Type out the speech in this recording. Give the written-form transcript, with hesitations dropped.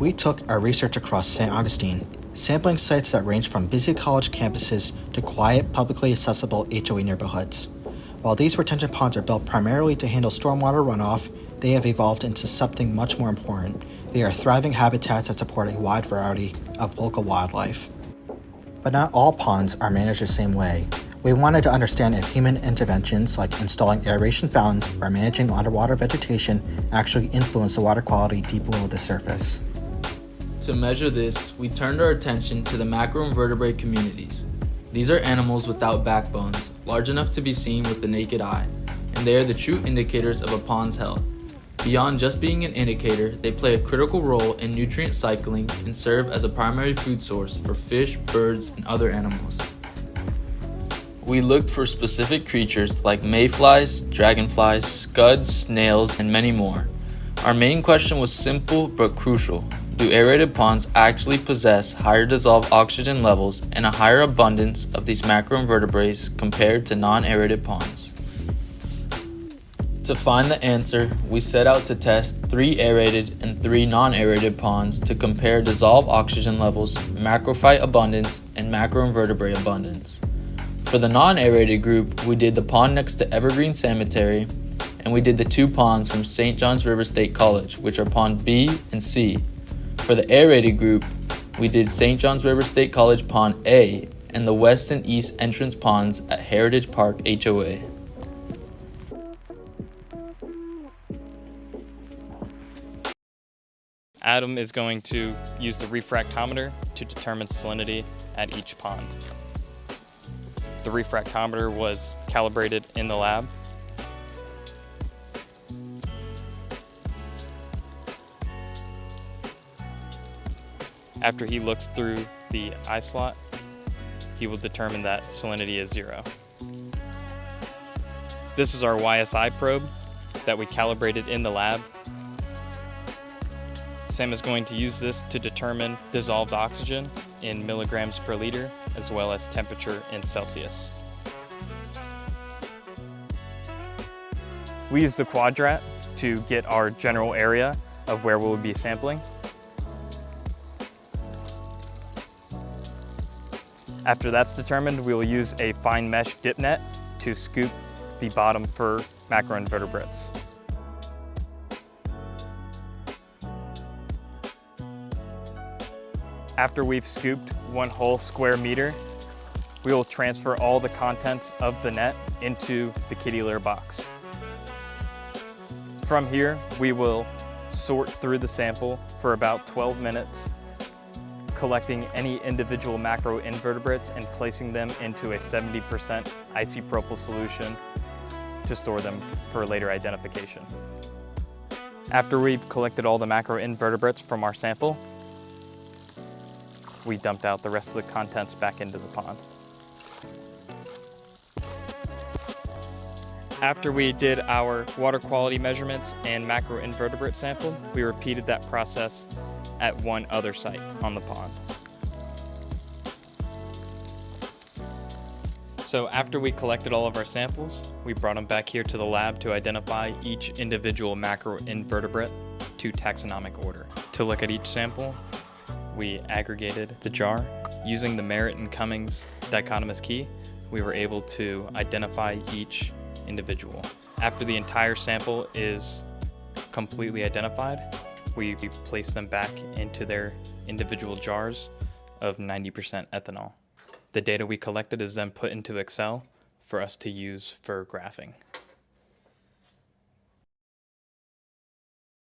we took our research across St. Augustine, sampling sites that range from busy college campuses to quiet, publicly accessible HOA neighborhoods. While these retention ponds are built primarily to handle stormwater runoff, they have evolved into something much more important. They are thriving habitats that support a wide variety of local wildlife. But not all ponds are managed the same way. We wanted to understand if human interventions like installing aeration fountains or managing underwater vegetation actually influence the water quality deep below the surface. To measure this, we turned our attention to the macroinvertebrate communities. These are animals without backbones, large enough to be seen with the naked eye, and they are the true indicators of a pond's health. Beyond just being an indicator, they play a critical role in nutrient cycling and serve as a primary food source for fish, birds, and other animals. We looked for specific creatures like mayflies, dragonflies, scuds, snails, and many more. Our main question was simple but crucial. Do aerated ponds actually possess higher dissolved oxygen levels and a higher abundance of these macroinvertebrates compared to non-aerated ponds? To find the answer, we set out to test 3 aerated and 3 non-aerated ponds to compare dissolved oxygen levels, macrophyte abundance, and macroinvertebrate abundance. For the non-aerated group, we did the pond next to Evergreen Cemetery, and we did the 2 ponds from St. John's River State College, which are Pond B and C. For the aerated group, we did St. John's River State College Pond A and the west and east entrance ponds at Heritage Park HOA. Adam is going to use the refractometer to determine salinity at each pond. The refractometer was calibrated in the lab. After he looks through the eye slot, he will determine that salinity is 0. This is our YSI probe that we calibrated in the lab. Sam is going to use this to determine dissolved oxygen in milligrams per liter, as well as temperature in Celsius. We use the quadrat to get our general area of where we'll be sampling. After that's determined, we will use a fine mesh dip net to scoop the bottom for macroinvertebrates. After we've scooped 1 whole square meter, we will transfer all the contents of the net into the kitty litter box. From here, we will sort through the sample for about 12 minutes, collecting any individual macroinvertebrates and placing them into a 70% isopropyl solution to store them for later identification. After we've collected all the macroinvertebrates from our sample, we dumped out the rest of the contents back into the pond. After we did our water quality measurements and macroinvertebrate sample, we repeated that process at 1 other site on the pond. So after we collected all of our samples, we brought them back here to the lab to identify each individual macroinvertebrate to taxonomic order. To look at each sample, we aggregated the jar. Using the Merritt and Cummings dichotomous key, we were able to identify each individual. After the entire sample is completely identified, we place them back into their individual jars of 90% ethanol. The data we collected is then put into Excel for us to use for graphing.